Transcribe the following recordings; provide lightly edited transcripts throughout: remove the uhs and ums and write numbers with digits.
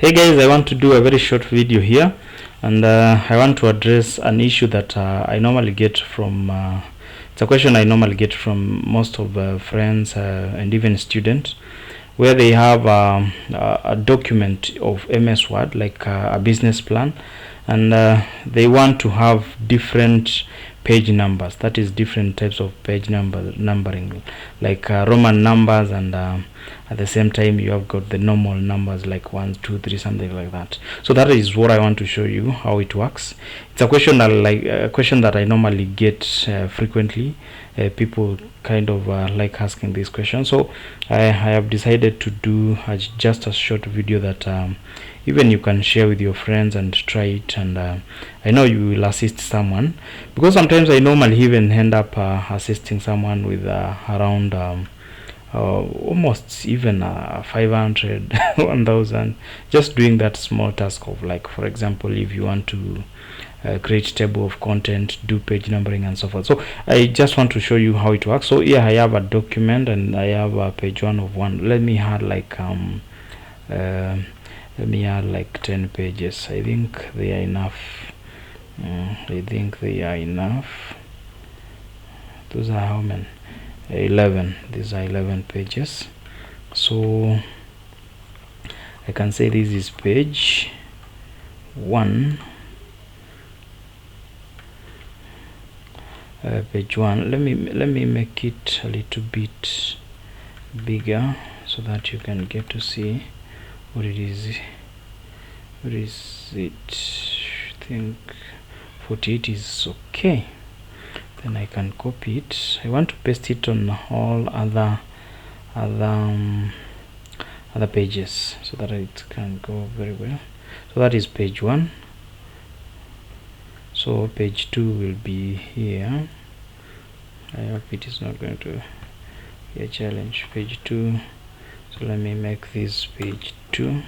Hey guys, I want to do a very short video here, and I want to address an issue that I normally get from it's a question I normally get from most of friends and even students, where they have a document of MS Word, like a business plan, and they want to have different page numbers, that is different types of page numbering, like Roman numbers, and at the same time you have got the normal numbers like 1 2 3, something like that. So that is what I want to show you how it works. It's a question that I normally get frequently. People kind of like asking this question, so I have decided to do just a short video that even you can share with your friends and try it, and I know you will assist someone, because sometimes I normally even end up assisting someone with around almost even 500 1000, just doing that small task of, like, for example, if you want to create table of content, do page numbering and so forth. So I just want to show you how it works. So here I have a document and I have a page 1 of 1. Let me add like 10 pages. I think they are enough. Those are how many? 11. These are 11 pages. So I can say this is page 1. Page 1. Let me make it a little bit bigger so that you can get to see what it is. What is it? I think 48 is okay. Then I can copy it. I want to paste it on all other pages so that it can go very well. So that is page 1. So page 2 will be here. I hope it is not going to be a challenge. Page 2. So let me make this page 2.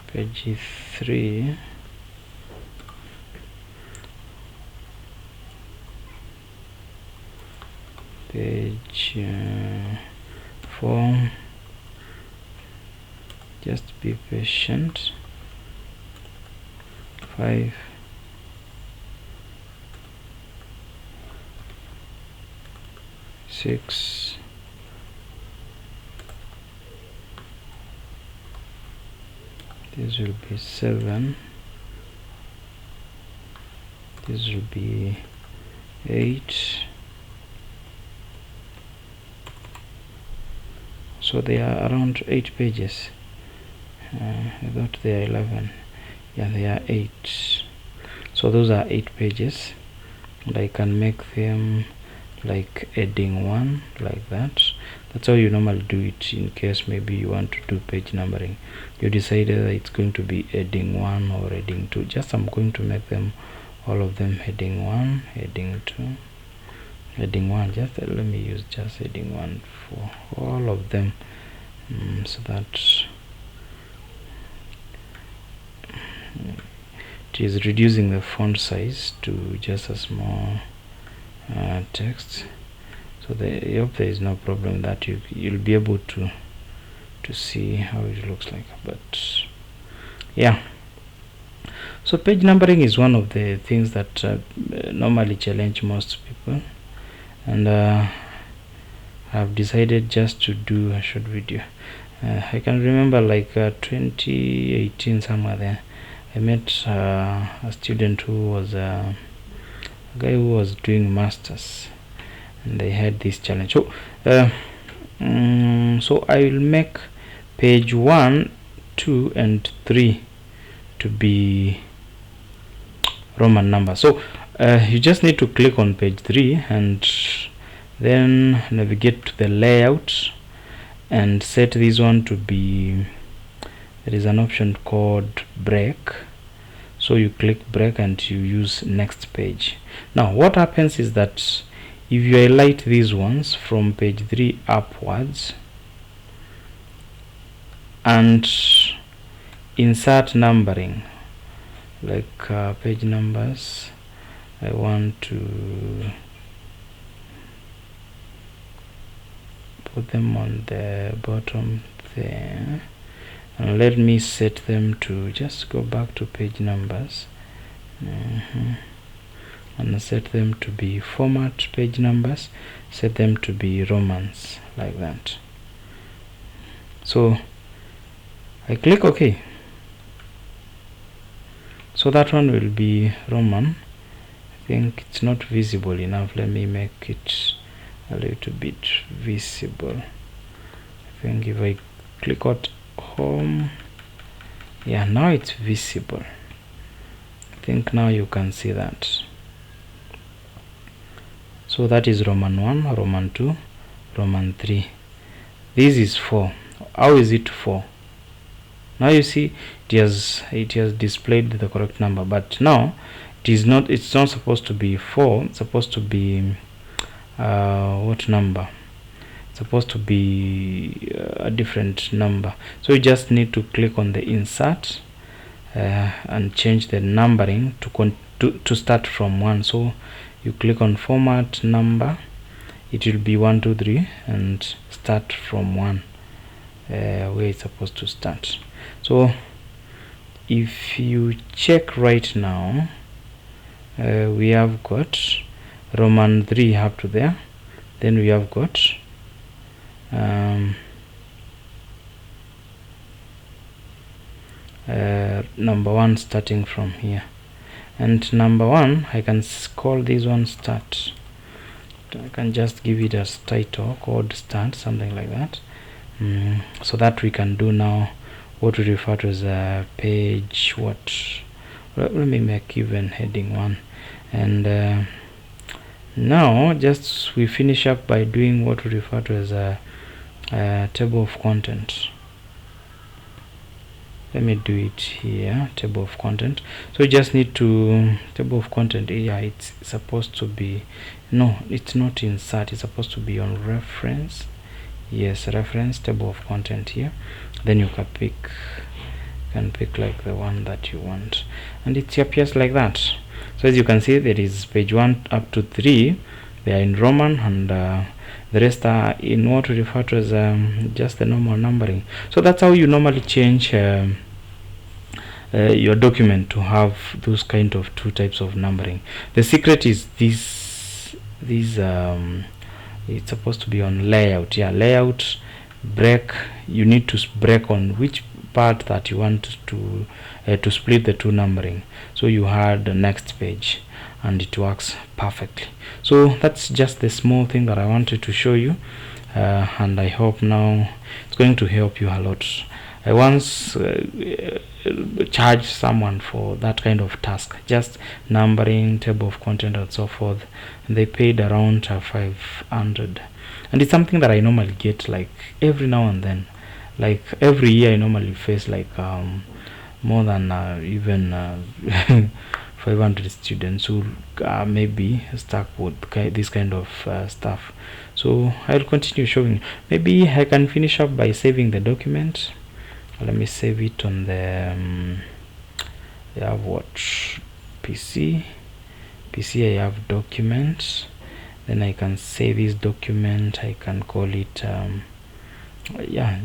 Page 3. Page 4. Just be patient. 5. 6. This will be 7. This will be 8. So they are around 8 pages. I thought they are 11. Yeah, they are 8. So those are 8 pages, and I can make them like heading 1, like that. That's how you normally do it in case maybe you want to do page numbering. You decide whether it's going to be heading 1 or heading 2. Just I'm going to make them, all of them, heading 1, heading 2, heading 1. Just let me use just heading 1 for all of them, so that it is reducing the font size to just a small text. So I hope there is no problem that you'll be able to see how it looks like. But yeah, so page numbering is one of the things that normally challenge most people, and I've decided just to do a short video. I can remember like 2018, somewhere there, I met a student who was a guy who was doing masters, and they had this challenge. So so I will make page 1, 2 and 3 to be Roman numbers. So you just need to click on page 3 and then navigate to the layout and set this one to be, there is an option called break. So you click break and you use next page. Now what happens is that if you highlight these ones from page 3 upwards and insert numbering, like page numbers, I want to put them on the bottom there, and let me set them to, just go back to page numbers, and set them to be format page numbers, set them to be Romans, like that. So I click OK. So that one will be Roman. I think it's not visible enough. Let me make it a little bit visible. I think if I click on home, yeah, now it's visible. I think now you can see that. So that is Roman 1, Roman 2, Roman 3. This is 4. How is it 4? Now you see it has displayed the correct number, but now it's not supposed to be 4. It's supposed to be what number? It's supposed to be a different number. So you just need to click on the insert and change the numbering to start from 1. So you click on format number, it will be 1 2 3 and start from 1 where it's supposed to start. So if you check right now, we have got Roman 3 up to there, then we have got number 1 starting from here, and number 1 I can call this one start. I can just give it a title called start, something like that, so that we can do now what we refer to as a page what. Let me make even heading 1, and now just we finish up by doing what we refer to as a table of content. Let me do it here, table of content. So you just need to table of content. Yeah, it's supposed to be, no, it's not insert, it's supposed to be on reference. Yes, reference, table of content here. Then you can pick like the one that you want, and it appears like that. So as you can see, there is page 1 up to 3, they are in Roman, and the rest are in what we refer to as just the normal numbering. So that's how you normally change your document to have those kind of 2 types of numbering. The secret is this it's supposed to be on layout. Yeah, layout, break. You need to break on which part that you want to split the 2 numbering. So you had the next page, and it works perfectly. So that's just the small thing that I wanted to show you, and I hope now it's going to help you a lot. I once charged someone for that kind of task, just numbering, table of content and so forth, and they paid around 500, and it's something that I normally get like every now and then. Like every year I normally face like more than even 500 students who are maybe stuck with this kind of stuff. So I'll continue showing. Maybe I can finish up by saving the document. Let me save it on the I have what, PC. I have documents. Then I can save this document. I can call it yeah,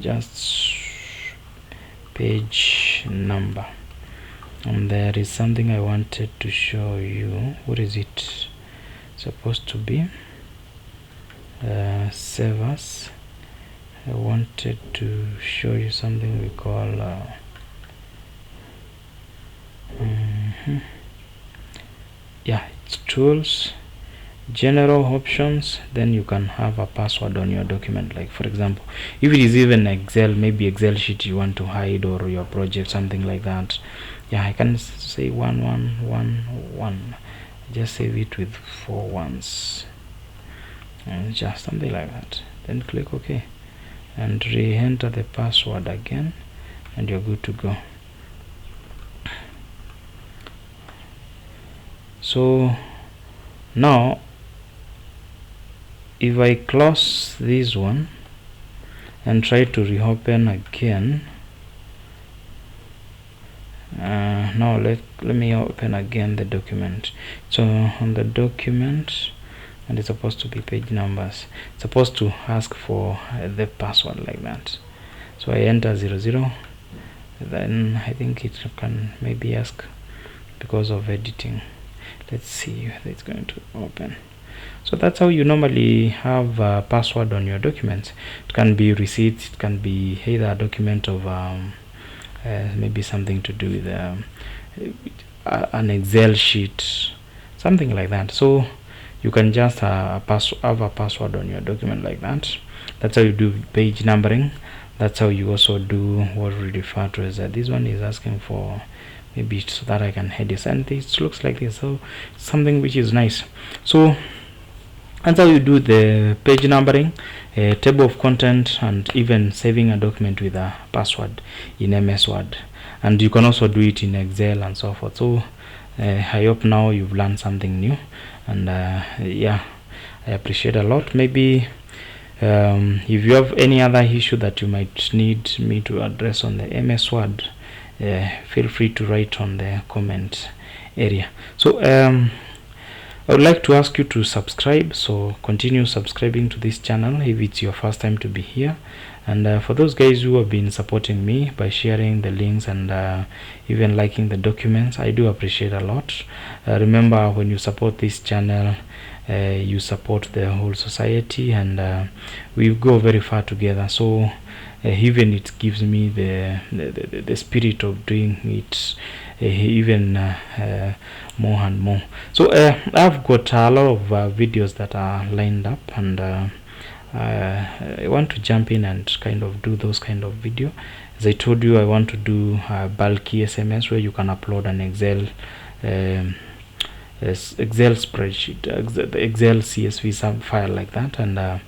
just page number. And there is something I wanted to show you. What is it supposed to be? Save as. I wanted to show you something we call yeah, it's tools, general options. Then you can have a password on your document. Like for example, if it is even Excel, maybe Excel sheet you want to hide, or your project, something like that. Yeah, I can say 1111. Just save it with 4 ones, and just something like that. Then click OK, and re-enter the password again, and you're good to go. So now if I close this one and try to reopen again, now let me open again the document. So on the document, and it's supposed to be page numbers. It's supposed to ask for the password like that. So I enter 00, then I think it can maybe ask because of editing. Let's see if it's going to open. So that's how you normally have a password on your documents. It can be receipts, it can be either a document of maybe something to do with an Excel sheet, something like that. So you can just have a password on your document like that. That's how you do page numbering. That's how you also do what we refer to as this one is asking for, maybe so that I can edit, and this looks like this. So something which is nice. So that's how you do the page numbering, a table of content, and even saving a document with a password in MS Word. And you can also do it in Excel and so forth. So I hope now you've learned something new, and yeah, I appreciate a lot. Maybe if you have any other issue that you might need me to address on the MS Word, feel free to write on the comment area. So I would like to ask you to subscribe, so continue subscribing to this channel if it's your first time to be here. And for those guys who have been supporting me by sharing the links and even liking the documents, I do appreciate a lot. Remember, when you support this channel, you support the whole society, and we go very far together. So even it gives me the spirit of doing it even more and more. So I've got a lot of videos that are lined up, and I want to jump in and kind of do those kind of video. As I told you, I want to do bulky SMS where you can upload an Excel spreadsheet, Excel CSV file like that, and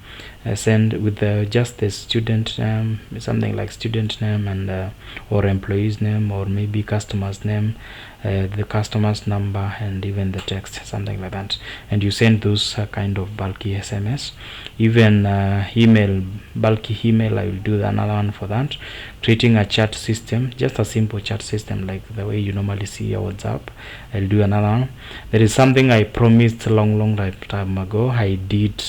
send with just the student name, something like student name, and or employee's name, or maybe customer's name, the customer's number, and even the text, something like that. And you send those kind of bulky SMS. Even email, bulky email, I will do another one for that. Creating a chat system, just a simple chat system like the way you normally see your WhatsApp, I'll do another one. There is something I promised long time ago. I did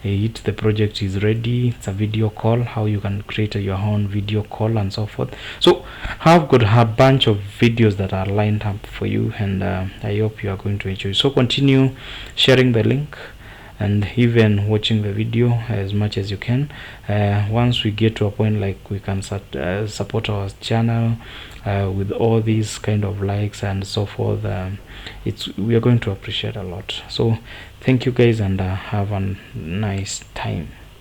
it. The project is ready. It's a video call, how you can create your own video call and so forth. So I've got a bunch of videos that are lined up for you, and I hope you are going to enjoy. So continue sharing the link and even watching the video as much as you can. Once we get to a point like we can support our channel with all these kind of likes and so forth, we are going to appreciate a lot. So thank you guys, and have a nice time.